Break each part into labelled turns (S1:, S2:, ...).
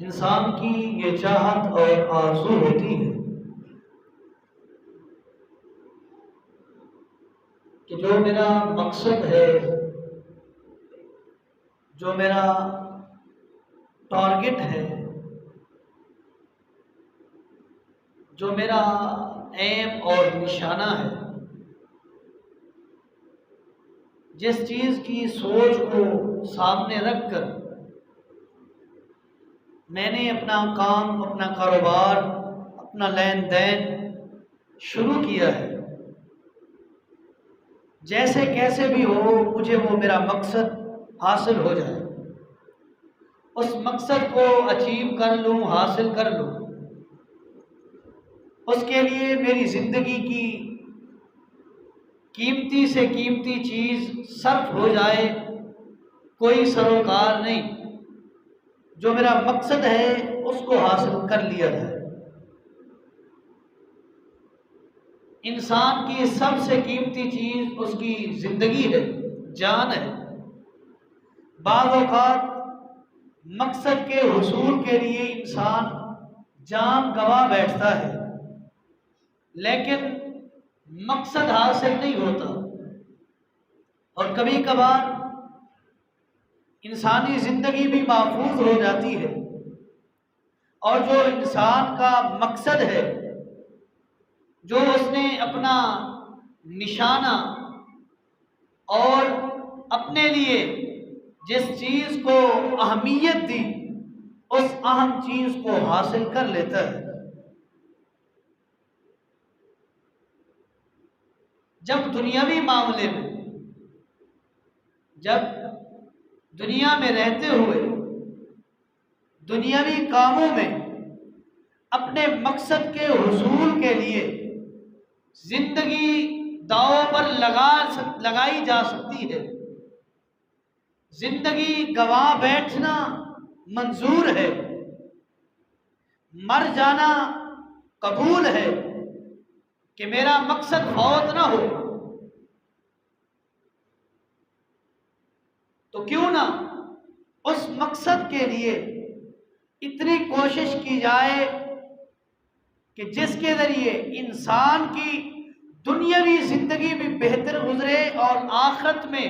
S1: انسان کی یہ چاہت اور آرزو ہوتی ہے کہ جو میرا مقصد ہے، جو میرا ٹارگٹ ہے، جو میرا ایم اور نشانہ ہے، جس چیز کی سوچ کو سامنے رکھ کر میں نے اپنا کام، اپنا کاروبار، اپنا لین دین شروع کیا ہے، جیسے کیسے بھی ہو مجھے وہ میرا مقصد حاصل ہو جائے، اس مقصد کو اچیو کر لوں، حاصل کر لوں، اس کے لیے میری زندگی کی قیمتی سے قیمتی چیز صرف ہو جائے، کوئی سروکار نہیں، جو میرا مقصد ہے اس کو حاصل کر لیا جائے۔ انسان کی سب سے قیمتی چیز اس کی زندگی ہے، جان ہے۔ بعض اوقات مقصد کے حصول کے لیے انسان جان گنوا بیٹھتا ہے، لیکن مقصد حاصل نہیں ہوتا، اور کبھی کبھار انسانی زندگی بھی محفوظ ہو جاتی ہے، اور جو انسان کا مقصد ہے، جو اس نے اپنا نشانہ اور اپنے لیے جس چیز کو اہمیت دی، اس اہم چیز کو حاصل کر لیتا ہے۔ جب دنیاوی معاملے میں، جب دنیا میں رہتے ہوئے دنیاوی کاموں میں اپنے مقصد کے حصول کے لیے زندگی داؤ پر لگائی جا سکتی ہے، زندگی گنوا بیٹھنا منظور ہے، مر جانا قبول ہے، کہ میرا مقصد فوت نہ ہو، تو کیوں نہ اس مقصد کے لیے اتنی کوشش کی جائے کہ جس کے ذریعے انسان کی دنیاوی زندگی بھی بہتر گزرے، اور آخرت میں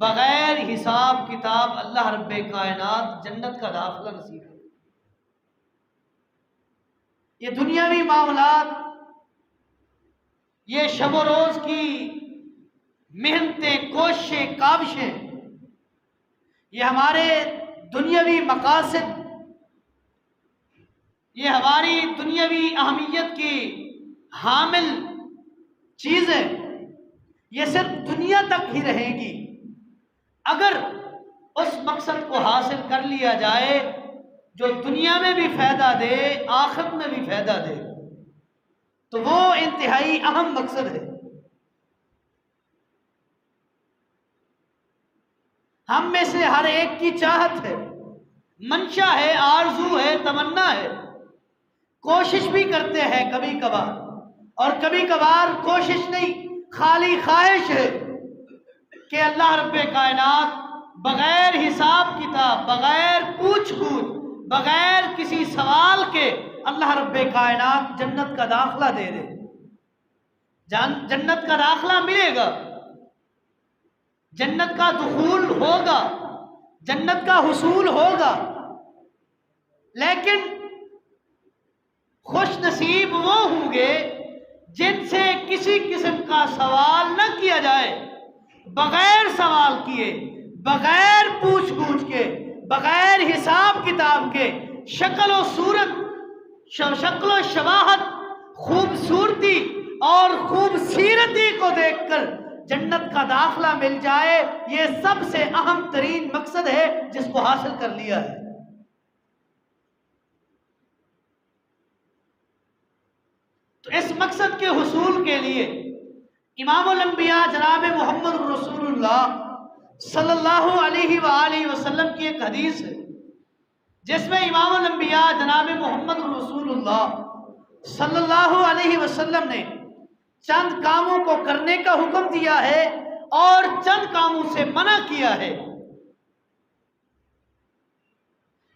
S1: بغیر حساب کتاب اللہ رب کائنات جنت کا داخلہ نصیب ہے۔ یہ دنیاوی معاملات، یہ شب و روز کی محنتیں، کوششیں، کاوشیں، یہ ہمارے دنیاوی مقاصد، یہ ہماری دنیاوی اہمیت کی حامل چیزیں، یہ صرف دنیا تک ہی رہیں گی اگر اس مقصد کو حاصل کر لیا جائے جو دنیا میں بھی فائدہ دے، آخرت میں بھی فائدہ دے، تو وہ انتہائی اہم مقصد ہے۔ ہم میں سے ہر ایک کی چاہت ہے، منشا ہے، آرزو ہے، تمنا ہے، کوشش بھی کرتے ہیں کبھی کبھار، اور کبھی کبھار کوشش نہیں، خالی خواہش ہے کہ اللہ رب کائنات بغیر حساب کتاب، بغیر پوچھ گچھ، بغیر کسی سوال کے اللہ رب کائنات جنت کا داخلہ دے دے، جنت کا داخلہ ملے گا، جنت کا دخول ہوگا، جنت کا حصول ہوگا، لیکن خوش نصیب وہ ہوں گے جن سے کسی قسم کا سوال نہ کیا جائے، بغیر سوال کیے، بغیر پوچھ گچھ کے، بغیر حساب کتاب کے، شکل و صورت، شکل و شباہت، خوبصورتی اور خوبصیرتی کو دیکھ کر جنت کا داخلہ مل جائے۔ یہ سب سے اہم ترین مقصد ہے جس کو حاصل کر لیا ہے۔ تو اس مقصد کے حصول کے لیے امام الانبیاء جناب محمد رسول اللہ صلی اللہ علیہ وآلہ وسلم کی ایک حدیث ہے، جس میں امام الانبیاء جناب محمد رسول اللہ صلی اللہ علیہ وسلم نے چند کاموں کو کرنے کا حکم دیا ہے اور چند کاموں سے منع کیا ہے۔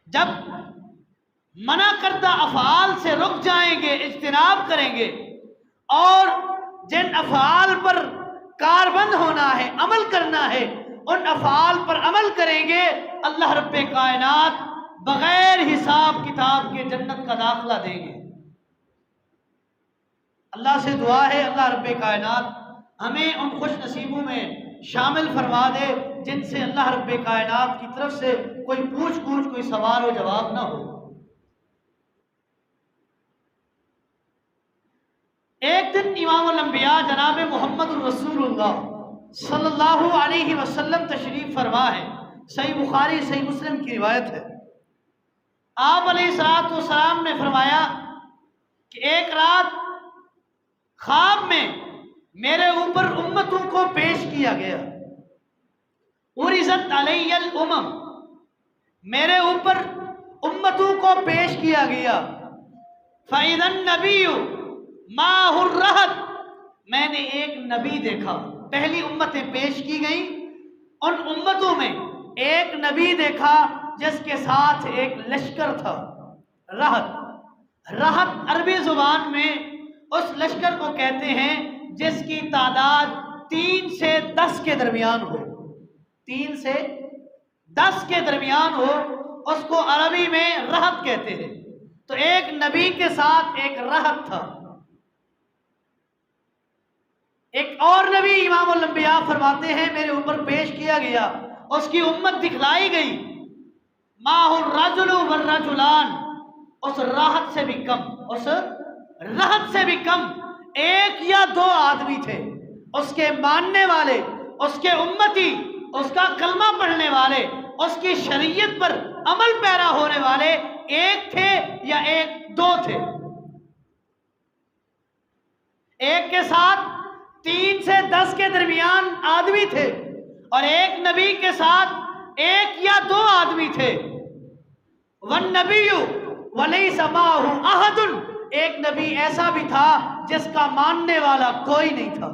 S1: جب منع کردہ افعال سے رک جائیں گے، اجتناب کریں گے، اور جن افعال پر کاربند ہونا ہے، عمل کرنا ہے، ان افعال پر عمل کریں گے، اللہ رب کائنات بغیر حساب کتاب کے جنت کا داخلہ دیں گے۔ اللہ سے دعا ہے اللہ رب کائنات ہمیں ان خوش نصیبوں میں شامل فرما دے جن سے اللہ رب کائنات کی طرف سے کوئی پوچھ کوئی سوال و جواب نہ ہو۔ ایک دن امام الانبیاء جناب محمد الرسول اللہ صلی اللہ علیہ وسلم تشریف فرما ہے، صحیح بخاری صحیح مسلم کی روایت ہے۔ آپ علیہ الصلوۃ والسلام نے فرمایا کہ ایک رات خواب میں میرے اوپر امتوں کو پیش کیا گیا، عرضت علی الامم، میرے اوپر امتوں کو پیش کیا گیا، فَإِذَا النَّبِيُّ مَعَهُ الرَّهْطُ، میں نے ایک نبی دیکھا، پہلی امتیں پیش کی گئیں، ان امتوں میں ایک نبی دیکھا جس کے ساتھ ایک لشکر تھا، رہط عربی زبان میں اس لشکر کو کہتے ہیں جس کی تعداد 3 سے 10 کے درمیان ہو، 3 سے 10 کے درمیان ہو، اس کو عربی میں رہط کہتے ہیں۔ تو ایک نبی کے ساتھ ایک رہط تھا۔ ایک اور نبی امام الانبیاء فرماتے ہیں میرے اوپر پیش کیا گیا، اس کی امت دکھلائی گئی، مَعَهُ الرَّجُلُ وَالرَّجُلَانِ، اس راحت سے بھی کم، اس راحت سے بھی کم 1 یا 2 آدمی تھے، اس کے ماننے والے، اس کے امتی، اس کا کلمہ پڑھنے والے، اس کی شریعت پر عمل پیرا ہونے والے 1 تھے یا 2 تھے۔ ایک کے ساتھ 3 سے 10 کے درمیان آدمی تھے اور ایک نبی کے ساتھ 1 یا 2 آدمی تھے۔ وَالنَّبِيُّ وَلَيْسَ مَعَهُ أَحَدٌ، ایک نبی ایسا بھی تھا جس کا ماننے والا کوئی نہیں تھا۔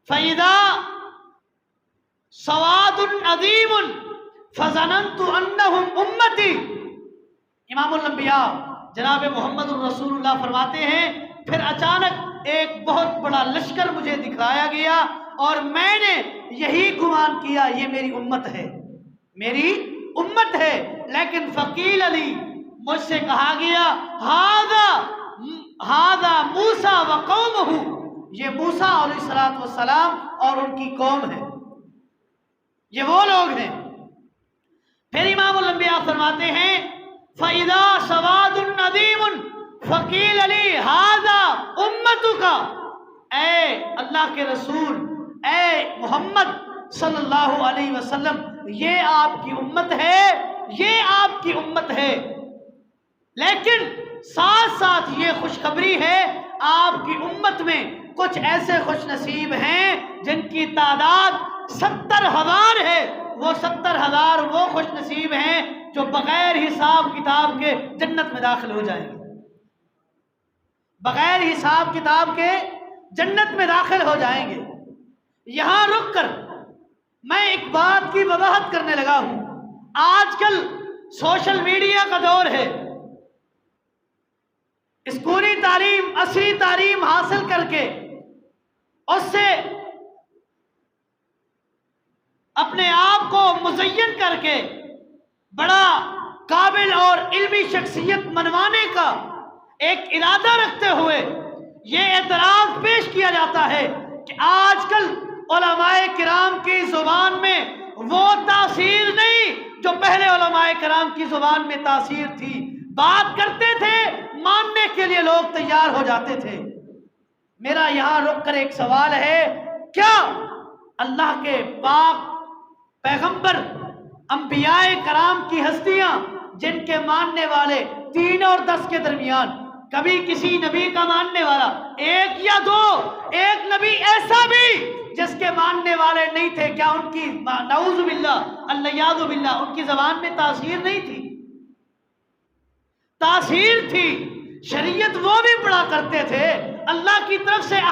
S1: فَإِذَا سَوَادٌ عَظِيمٌ فَظَنَنْتُ أَنَّهُمْ أُمَّتِي، امام الانبیاء جناب محمد الرسول اللہ فرماتے ہیں پھر اچانک ایک بہت بڑا لشکر مجھے دکھایا گیا اور میں نے یہی گمان کیا یہ میری امت ہے، میری امت ہے، لیکن فقیل علی، مجھ سے کہا گیا ہذا موسیٰ وقومہ، یہ موسیٰ علیہ السلام اور ان کی قوم ہے، یہ وہ لوگ ہیں۔ پھر امام الانبیاء فرماتے ہیں فَإِذَا سَوَادٌ عَظِيمٌ فَقِيلَ لِي هَذَا أُمَّتُكَ، اے اللہ کے رسول، اے محمد صلی اللہ علیہ وسلم، یہ آپ کی امت ہے، یہ آپ کی امت ہے، لیکن ساتھ ساتھ یہ خوشخبری ہے آپ کی امت میں کچھ ایسے خوش نصیب ہیں جن کی تعداد 70,000 ہے، وہ 70,000 وہ خوش نصیب ہیں جو بغیر حساب کتاب کے جنت میں داخل ہو جائیں گے، بغیر حساب کتاب کے جنت میں داخل ہو جائیں گے۔ یہاں رک کر میں ایک بات کی وضاحت کرنے لگا ہوں، آج کل سوشل میڈیا کا دور ہے، اسکولی تعلیم، عصری تعلیم حاصل کر کے اس سے اپنے آپ کو مزین کر کے بڑا قابل اور علمی شخصیت منوانے کا ایک ارادہ رکھتے ہوئے یہ اعتراض پیش کیا جاتا ہے کہ آج کل علماء کرام کی زبان میں وہ تاثیر نہیں جو پہلے علماء کرام کی زبان میں تاثیر تھی، بات کرتے تھے ماننے کے لیے لوگ تیار ہو جاتے تھے۔ میرا یہاں رک کر ایک سوال ہے، کیا اللہ کے پاک پیغمبر، انبیاء کرام کی ہستیاں جن کے ماننے والے 3 اور 10 کے درمیان، کبھی کسی نبی کا ماننے والا 1 یا 2، ایک نبی ایسا بھی جس کے ماننے والے نہیں تھے، کیا ان کی نعوذ باللہ الیاذ باللہ ان کی زبان میں تاثیر نہیں تھی؟ تاثیر تھی، شریعت وہ بھی پڑھا کرتے تھے، اللہ کی طرف سے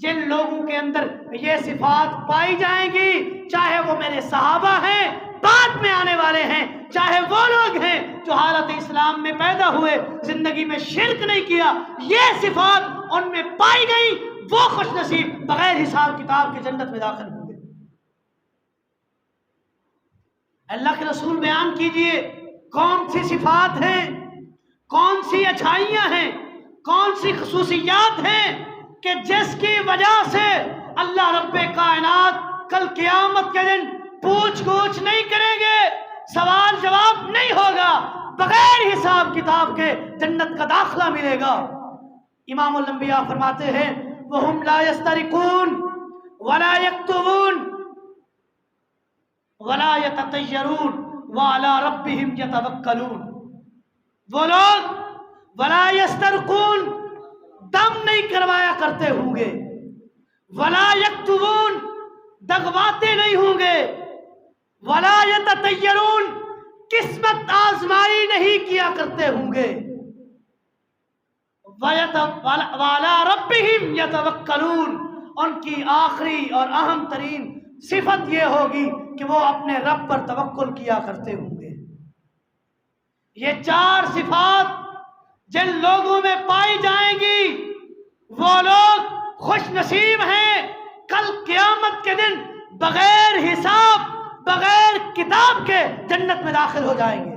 S1: جن لوگوں کے اندر یہ صفات پائی جائیں گی، چاہے وہ میرے صحابہ ہیں، بعد میں آنے والے ہیں، چاہے وہ لوگ ہیں جو حالت اسلام میں پیدا ہوئے، زندگی میں شرک نہیں کیا، یہ صفات ان میں پائی گئی، وہ خوش نصیب بغیر حساب کتاب کے جنت میں داخل ہوں گے۔ اللہ کے رسول بیان کیجئے کون سی صفات ہیں، کون سی اچھائیاں ہیں، کون سی خصوصیات ہیں کہ جس کی وجہ سے اللہ رب کائنات کل قیامت کے دن پوچھ گچھ نہیں کریں گے، سوال جواب نہیں ہوگا، بغیر حساب کتاب کے جنت کا داخلہ ملے گا۔ امام الانبیاء فرماتے ہیں وَهُمْ لَا يَسْتَرِقُونَ وَلَا يَكْتُوُونَ وَلَا يَتَطَيَّرُونَ وَعَلَىٰ رَبِّهِمْ يَتَوَكَّلُونَ، وہ لوگ وَلَا يَسْتَرِقُونَ دم نہیں کروایا کرتے ہوں گے، وَلَا يَكْتُوُونَ دغواتے نہیں ہوں گے، وَلَا يَتَطَيَّرُونَ قسمت آزمائی نہیں کیا کرتے ہوں گے، وَعَلَىٰ رَبِّهِمْ يَتَوَكَّلُونَ ان کی آخری اور اہم ترین صفت یہ ہوگی کہ وہ اپنے رب پر توکل کیا کرتے ہوں گے۔ یہ چار صفات جن لوگوں میں پائی جائیں گی وہ لوگ خوش نصیب ہیں، کل قیامت کے دن بغیر حساب بغیر کتاب کے جنت میں داخل ہو جائیں گے۔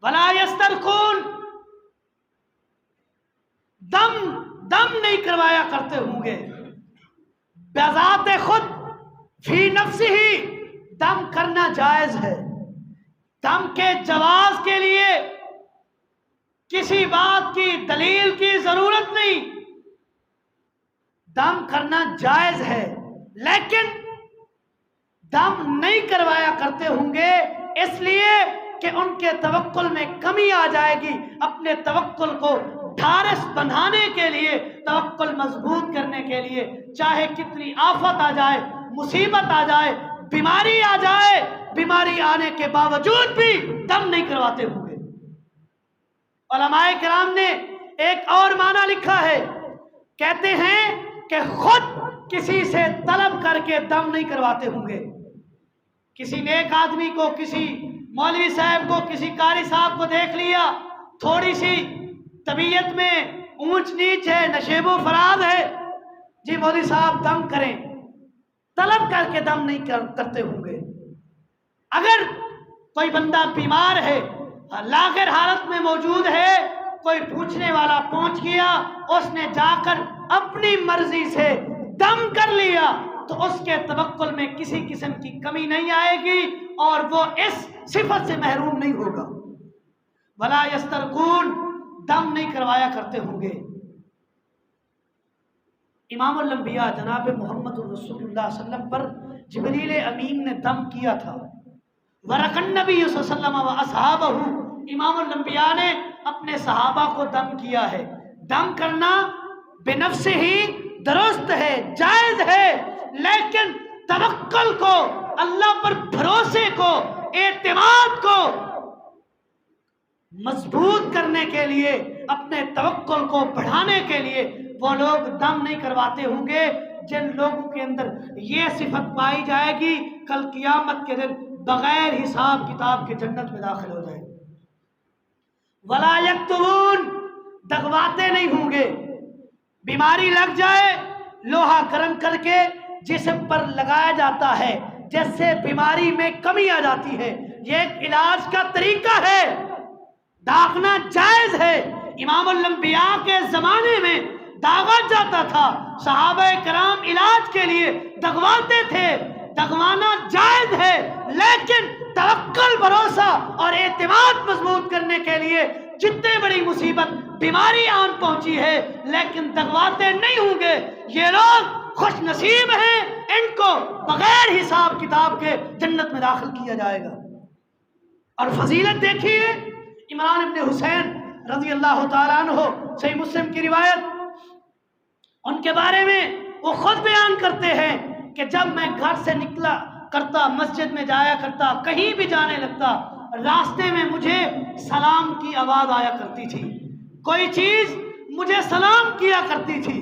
S1: وَلَا يَسْتَرْقُونَ دم نہیں کروایا کرتے ہوں گے، بذات خود فی نفسی ہی دم کرنا جائز ہے، دم کے جواز کے لیے کسی بات کی دلیل کی ضرورت نہیں، دم کرنا جائز ہے، لیکن دم نہیں کروایا کرتے ہوں گے اس لیے کہ ان کے توکل میں کمی آ جائے گی۔ اپنے توکل کو ٹھارس بنانے کے لیے، توکل مضبوط کرنے کے لیے، چاہے کتنی آفت آ جائے، مصیبت آ جائے، بیماری آ جائے، بیماری آنے کے باوجود بھی دم نہیں کرواتے ہوں گے۔ علماء کرام نے ایک اور معنی لکھا ہے، کہتے ہیں کہ خود کسی سے طلب کر کے دم نہیں کرواتے ہوں گے۔ کسی نیک آدمی کو، کسی مولوی صاحب کو، کسی قاری صاحب کو دیکھ لیا، تھوڑی سی طبیعت میں اونچ نیچ ہے، نشیب و فراز ہے، جی مولوی صاحب دم کریں، طلب کر کے دم نہیں کرتے ہوں گے۔ اگر کوئی بندہ بیمار ہے، لاغر حالت میں موجود ہے، کوئی پوچھنے والا پہنچ گیا، اس نے جا کر اپنی مرضی سے دم کر لیا تو اس کے توکل میں کسی قسم کی کمی نہیں آئے گی اور وہ اس صفت سے محروم نہیں ہوگا۔ وَلَا يَسْتَرْقُونَ دم نہیں کروایا کرتے ہوں گے۔ امام الانبیاء جناب محمد رسول اللہ صلی اللہ علیہ وسلم پر جبریل امین نے دم کیا تھا۔ ورق النبی صلی اللہ علیہ وسلم و اصحابہ، امام الانبیاء نے اپنے صحابہ کو دم کیا ہے۔ دم کرنا بنفس ہی درست ہے، جائز ہے، لیکن توکل کو، اللہ پر بھروسے کو، اعتماد کو مضبوط کرنے کے لیے، اپنے توکل کو بڑھانے کے لیے وہ لوگ دم نہیں کرواتے ہوں گے جن لوگوں کے اندر یہ صفت پائی جائے گی، کل قیامت کے دن بغیر حساب کتاب کے جنت میں داخل ہو جائے گی۔ وَلَا يَكْتُوُونَ دغواتے نہیں ہوں گے۔ بیماری لگ جائے، لوہا گرم کر کے جسم پر لگایا جاتا ہے، جس سے بیماری میں کمی آ جاتی ہے، یہ ایک علاج کا طریقہ ہے، داغنا جائز ہے۔ امام الانبیاء کے زمانے میں داغا جاتا تھا، صحابہ کرام علاج کے لیے دغواتے تھے، دغوانا جائز ہے، لیکن توکل، بھروسہ اور اعتماد مضبوط کرنے کے لیے جتنے بڑی مصیبت بیماری آن پہنچی ہے لیکن دغواتے نہیں ہوں گے، یہ لوگ خوش نصیب ہیں، ان کو بغیر حساب کتاب کے جنت میں داخل کیا جائے گا۔ اور فضیلت دیکھیے، عمران ابن حسین رضی اللہ تعالیٰ عنہ، صحیح مسلم کی روایت، ان کے بارے میں وہ خود بیان کرتے ہیں کہ جب میں گھر سے نکلا کرتا، مسجد میں جایا کرتا، کہیں بھی جانے لگتا، راستے میں مجھے سلام کی آواز آیا کرتی تھی، کوئی چیز مجھے سلام کیا کرتی تھی،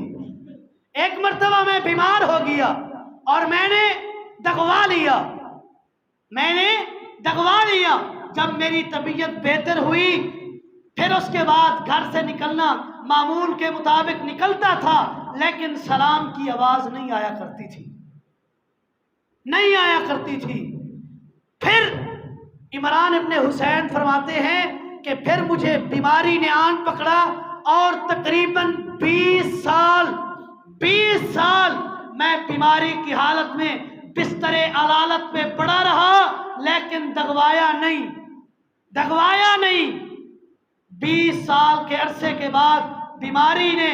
S1: ایک مرتبہ میں بیمار ہو گیا اور میں نے دغوا لیا جب میری طبیعت بہتر ہوئی پھر اس کے بعد گھر سے نکلنا معمول کے مطابق نکلتا تھا، لیکن سلام کی آواز نہیں آیا کرتی تھی۔ پھر عمران ابن حسین فرماتے ہیں کہ پھر مجھے بیماری نے آن پکڑا اور تقریباً 20 سال میں بیماری کی حالت میں بستر علالت میں پڑا رہا، لیکن دغوایا نہیں۔ 20 سال کے عرصے کے بعد بیماری نے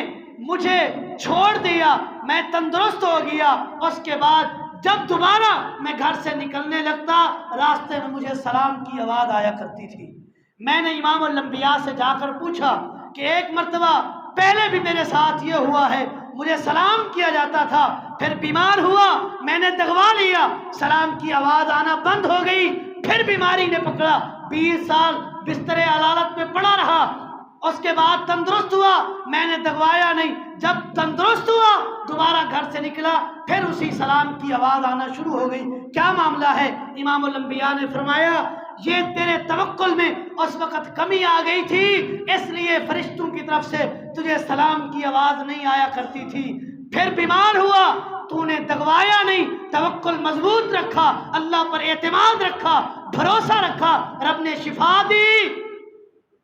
S1: مجھے چھوڑ دیا، میں تندرست ہو گیا۔ اس کے بعد جب دوبارہ میں گھر سے نکلنے لگتا، راستے میں مجھے سلام کی آواز آیا کرتی تھی۔ میں نے امام الانبیاء سے جا کر پوچھا کہ ایک مرتبہ پہلے بھی میرے ساتھ یہ ہوا ہے، مجھے سلام کیا جاتا تھا، پھر بیمار ہوا، میں نے دغوا لیا، سلام کی آواز آنا بند ہو گئی، پھر بیماری نے پکڑا، 20 سال بستر علالت میں پڑا رہا، اس کے بعد تندرست ہوا، میں نے دغوایا نہیں، جب تندرست ہوا دوبارہ گھر سے نکلا، پھر اسی سلام کی آواز آنا شروع ہو گئی، کیا معاملہ ہے؟ امام الانبیاء نے فرمایا یہ تیرے توکل میں اس وقت کمی آ گئی تھی، اس لیے فرشتوں کی طرف سے تجھے سلام کی آواز نہیں آیا کرتی تھی۔ پھر بیمار ہوا، تو نے دغوایا نہیں، توکل مضبوط رکھا، اللہ پر اعتماد رکھا، بھروسہ رکھا، رب نے شفا دی،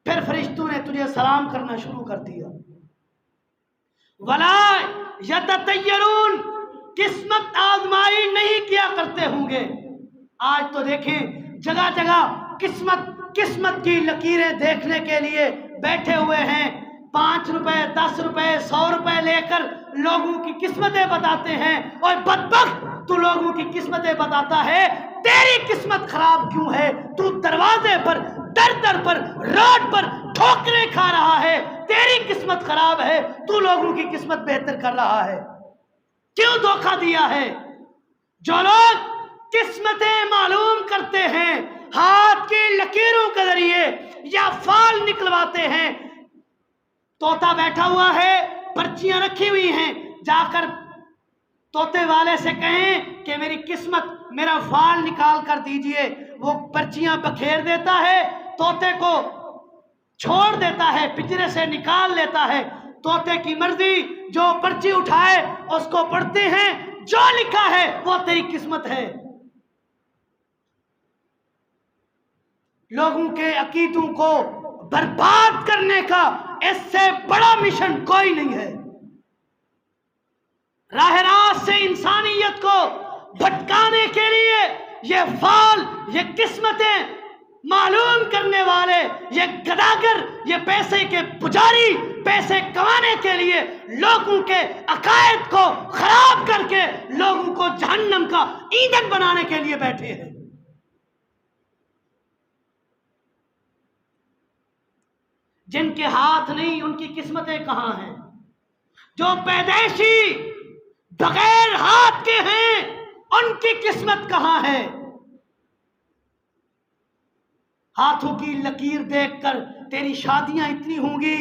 S1: پھر فرشتوں نے تجھے سلام کرنا شروع کر دیا۔ وَلَا يَتَطَيَّرُونَ، قسمت آزمائی نہیں کیا کرتے ہوں گے۔ آج تو دیکھیں جگہ جگہ قسمت کی لکیریں دیکھنے کے لیے بیٹھے ہوئے ہیں، 5 روپے 10 روپے 100 روپے لے کر لوگوں کی قسمتیں بتاتے ہیں، اور بدبخت تو لوگوں کی قسمتیں بتاتا ہے، تیری قسمت خراب کیوں ہے؟ تو دروازے پر در پر روڈ پر ٹھوکریں کھا رہا ہے، تیری قسمت خراب ہے، تو لوگوں کی قسمت بہتر کر رہا ہے، کیوں دھوکہ دیا ہے؟ جو لوگ قسمتیں معلوم کرتے ہیں ہاتھ کی لکیروں کے ذریعے یا فال نکلواتے ہیں، طوطا بیٹھا ہوا ہے، پرچیاں رکھی ہوئی ہیں، جا کر طوطے والے سے کہیں کہ میری قسمت میرا فال نکال کر دیجئے، وہ پرچیاں بکھیر دیتا ہے، طوطے کو چھوڑ دیتا ہے، پنجرے سے نکال لیتا ہے، طوطے کی مرضی، جو پرچی اٹھائے اس کو پڑھتے ہیں، جو لکھا ہے وہ تیری قسمت ہے۔ لوگوں کے عقیدوں کو برباد کرنے کا اس سے بڑا مشن کوئی نہیں ہے۔ راہ راست سے انسانیت کو بھٹکانے کے لیے یہ فال، یہ قسمتیں معلوم کرنے والے، یہ گداگر، یہ پیسے کے پجاری، پیسے کمانے کے لیے لوگوں کے عقائد کو خراب کر کے لوگوں کو جہنم کا ایندھن بنانے کے لیے بیٹھے ہیں۔ جن کے ہاتھ نہیں ان کی قسمتیں کہاں ہیں؟ جو پیدائشی بغیر ہاتھ کے ہیں ان کی قسمت کہاں ہے؟ ہاتھوں کی لکیر دیکھ کر تیری شادیاں اتنی ہوں گی،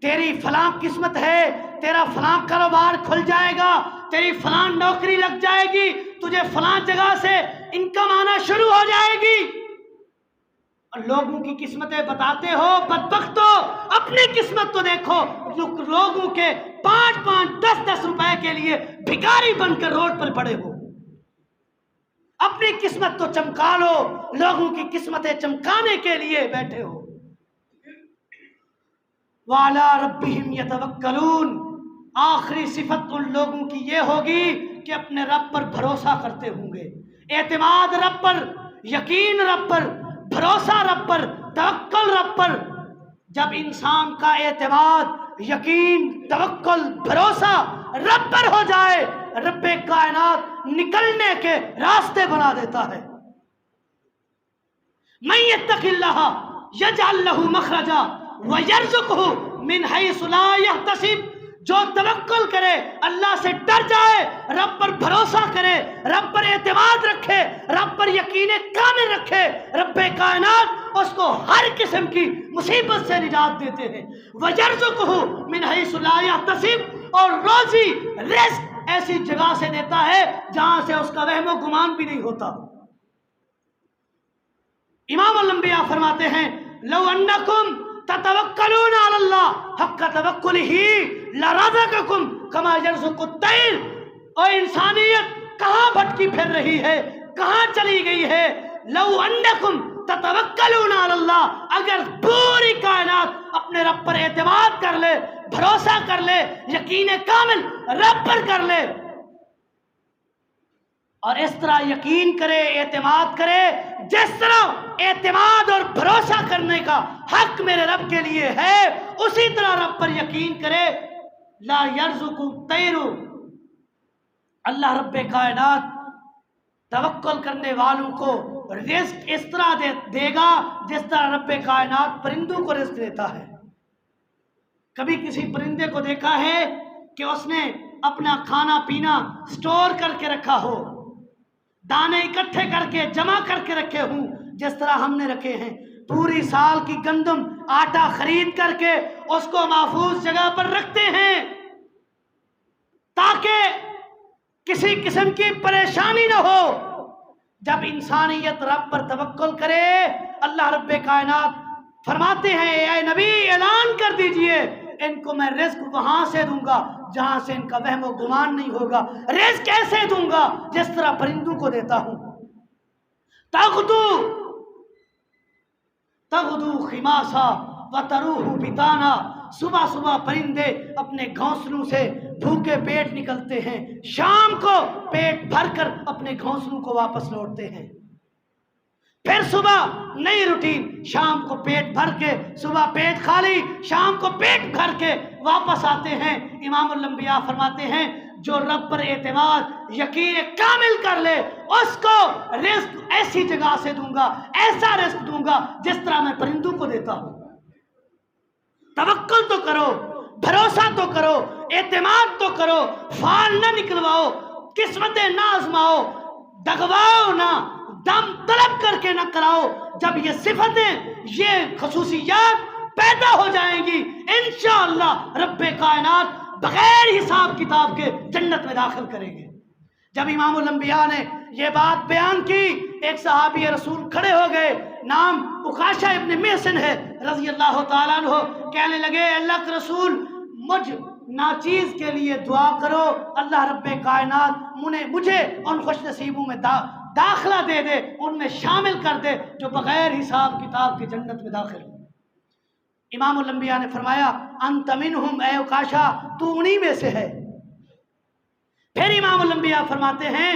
S1: تیری فلاں قسمت ہے، تیرا فلاں کاروبار کھل جائے گا، تیری فلاں نوکری لگ جائے گی، تجھے فلاں جگہ سے انکم آنا شروع ہو جائے گی، اور لوگوں کی قسمتیں بتاتے ہو۔ بدبختو، اپنی قسمت تو دیکھو، لوگوں کے 5-5 10-10 روپے کے لیے بھکاری بن کر روڈ پر پڑے ہو، اپنی قسمت تو چمکا لو، لوگوں کی قسمتیں چمکانے کے لیے بیٹھے ہو۔ وَعَلَىٰ رَبِّهِمْ يَتَوَكَّلُونَ، آخری صفت ان لوگوں کی یہ ہوگی کہ اپنے رب پر بھروسہ کرتے ہوں گے، اعتماد رب پر، یقین رب پر، بھروسہ رب پر، توکل رب پر۔ جب انسان کا اعتماد، یقین، توکل، بھروسہ رب پر ہو جائے، رب کائنات نکلنے کے راستے بنا دیتا ہے۔ مَن يَتَّقِ اللَّهَ يَجْعَل لَّهُ مَخْرَجًا وَيَرْزُقْهُ مِنْ حَيْثُ لَا يَحْتَسِبُ، جو توکل کرے، اللہ سے ڈر جائے، رب پر بھروسہ کرے، رب پر اعتماد رکھے، رب پر یقین کامل رکھے، رب کائنات اس کو ہر قسم کی مصیبت سے نجات دیتے ہیں۔ وَيَرْزُقْهُ مِنْ حَيْثُ لَا يَحْتَسِبُ، اور روزی رزق ایسی جگہ سے دیتا ہے جہاں سے اس کا وہم و گمان بھی نہیں ہوتا۔ امام الانبیاء فرماتے ہیں لو انکم تتوکلون علی اللہ حق توکلہ لرزقکم کما یرزق الطیر۔ اور انسانیت کہاں بھٹکی پھر رہی ہے، کہاں چلی گئی ہے؟ لو انکم تتوکلون علی اللہ، اگر پوری کائنات اپنے رب پر اعتماد کر لے، بھروسہ کر لے، یقین کامل رب پر کر لے، اور اس طرح یقین کرے، اعتماد کرے جس طرح اعتماد اور بھروسہ کرنے کا حق میرے رب کے لیے ہے، اسی طرح رب پر یقین کرے، لا یرزق الطیر، اللہ رب کائنات توکل کرنے والوں کو رزق اس طرح دے گا جس طرح رب کائنات پرندوں کو رزق دیتا ہے۔ کبھی کسی پرندے کو دیکھا ہے کہ اس نے اپنا کھانا پینا سٹور کر کے رکھا ہو، دانے اکٹھے کر کے جمع کر کے رکھے ہوں جس طرح ہم نے رکھے ہیں؟ پوری سال کی گندم آٹا خرید کر کے اس کو محفوظ جگہ پر رکھتے ہیں تاکہ کسی قسم کی پریشانی نہ ہو۔ جب انسانیت رب پر توکل کرے، اللہ رب کائنات فرماتے ہیں اے نبی اعلان کر دیجئے ان کو میں رزق وہاں سے دوں گا جہاں سے ان کا وہم و گمان نہیں ہوگا۔ رزق کیسے دوں گا؟ جس طرح پرندوں کو دیتا ہوں۔ تغدو خماسا وتروح بطانا، صبح صبح پرندے اپنے گھونسلوں سے بھوکے پیٹ نکلتے ہیں، شام کو پیٹ بھر کر اپنے گھونسلوں کو واپس لوٹتے ہیں۔ پھر صبح نئی روٹین، شام کو پیٹ بھر کے، صبح پیٹ خالی، شام کو پیٹ بھر کے واپس آتے ہیں۔ امام الانبیاء فرماتے ہیں جو رب پر اعتماد یقین کامل کر لے اس کو رزق ایسی جگہ سے دوں گا، ایسا رزق دوں گا جس طرح میں پرندوں کو دیتا ہوں۔ توکل تو کرو، بھروسہ تو کرو، اعتماد تو کرو، فال نہ نکلواؤ، قسمتیں نہ آزماؤ، دغواؤ نہ، دم طلب کر کے نہ کراؤ۔ جب یہ صفتیں، یہ خصوصیات پیدا ہو جائیں گی انشاءاللہ رب کائنات بغیر حساب کتاب کے جنت میں داخل کریں گے۔ جب امام الانبیاء نے یہ بات بیان کی، ایک صحابی رسول کھڑے ہو گئے، نام عکاشہ ابن محصن ہے رضی اللہ تعالیٰ عنہ، کہنے لگے اللہ کے رسول مجھ ناچیز کے لیے دعا کرو، اللہ رب کائنات مجھے ان خوش نصیبوں میں داخلہ دے دے، ان میں شامل کر دے جو بغیر حساب کتاب کے جنت میں داخل ہو۔ امام الانبیاء نے فرمایا انت منہم اے عکاشہ، تو انہی میں سے ہے۔ پھر امام الانبیاء فرماتے ہیں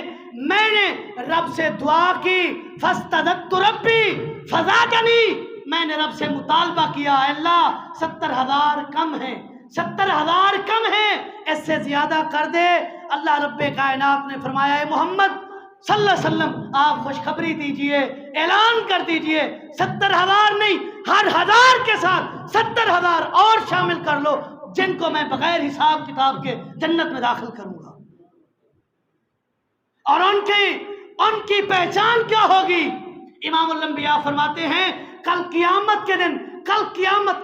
S1: میں نے رب سے دعا کی فاستددت ربی فزادنی، میں نے رب سے مطالبہ کیا اے اللہ 70,000 کم ہیں، 70,000 کم ہیں، اس سے زیادہ کر دے۔ اللہ رب کائنات نے فرمایا اے محمد صلی اللہ علیہ وسلم آپ خوشخبری دیجئے، اعلان کر دیجئے 70,000 نہیں، ہر 1000 کے ساتھ 70,000 اور شامل کر لو جن کو میں بغیر حساب کتاب کے جنت میں داخل کروں گا۔ اور ان کی پہچان کیا ہوگی؟ امام الانبیاء فرماتے ہیں کل قیامت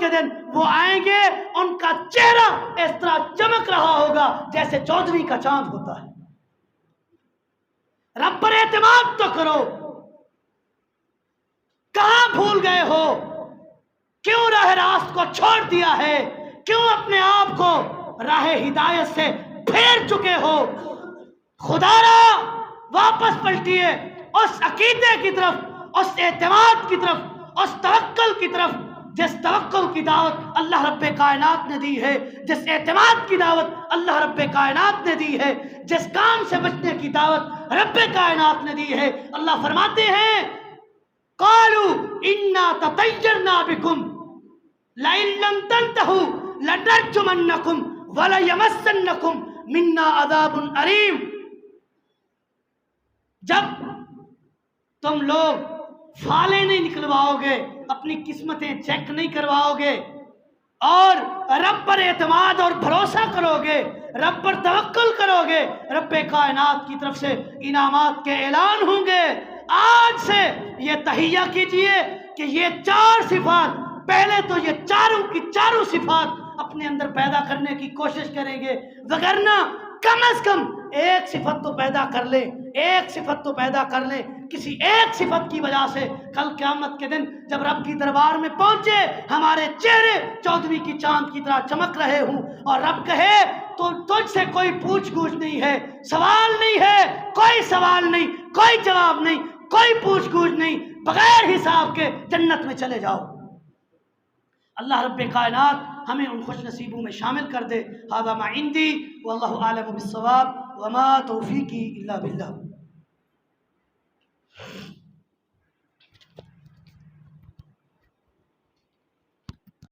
S1: کے دن وہ آئیں گے، ان کا چہرہ اس طرح چمک رہا ہوگا جیسے 14ویں کا چاند ہوتا ہے۔ رب پر اعتماد تو کرو، کہاں بھول گئے ہو؟ کیوں راہ راست کو چھوڑ دیا ہے؟ کیوں اپنے آپ کو راہ ہدایت سے پھیر چکے ہو؟ خدا را واپس پلٹیے اس عقیدے کی طرف، اس اعتماد کی طرف، اس توکل کی طرف جس توکل کی دعوت اللہ رب کائنات نے دی ہے، جس اعتماد کی دعوت اللہ رب کائنات نے دی ہے، جس کام سے بچنے کی دعوت رب کائنات نے دی ہے۔ اللہ فرماتے ہیں قالوا انا تطیرنا بکم لئن لم تنتہوا لنرجمنکم وليمسنکم منا عذاب علیم۔ جب تم لوگ فالے نہیں نکلواؤ گے، اپنی قسمتیں چیک نہیں کرواؤ گے اور رب پر اعتماد اور بھروسہ کرو گے، رب پر توکل کرو گے، رب کائنات کی طرف سے انعامات کے اعلان ہوں گے۔ آج سے یہ تہیہ کیجئے کہ یہ 4 صفات، پہلے تو یہ چاروں کی چاروں صفات اپنے اندر پیدا کرنے کی کوشش کریں گے، وگرنہ کم از کم ایک صفت تو پیدا کر لیں، ایک صفت تو پیدا کر لیں، کسی ایک صفت کی وجہ سے کل قیامت کے دن جب رب کی دربار میں پہنچے ہمارے چہرے 14ویں کی چاند کی طرح چمک رہے ہوں اور رب کہے تو تجھ سے کوئی پوچھ گچھ نہیں ہے، سوال نہیں ہے، کوئی سوال نہیں، کوئی جواب نہیں، کوئی پوچھ گچھ نہیں، بغیر حساب کے جنت میں چلے جاؤ۔ اللہ رب کائنات ہمیں ان خوش نصیبوں میں شامل کر دے۔ ھذا ما عندی واللہ اعلم بالصواب وما توفیقی الا باللہ۔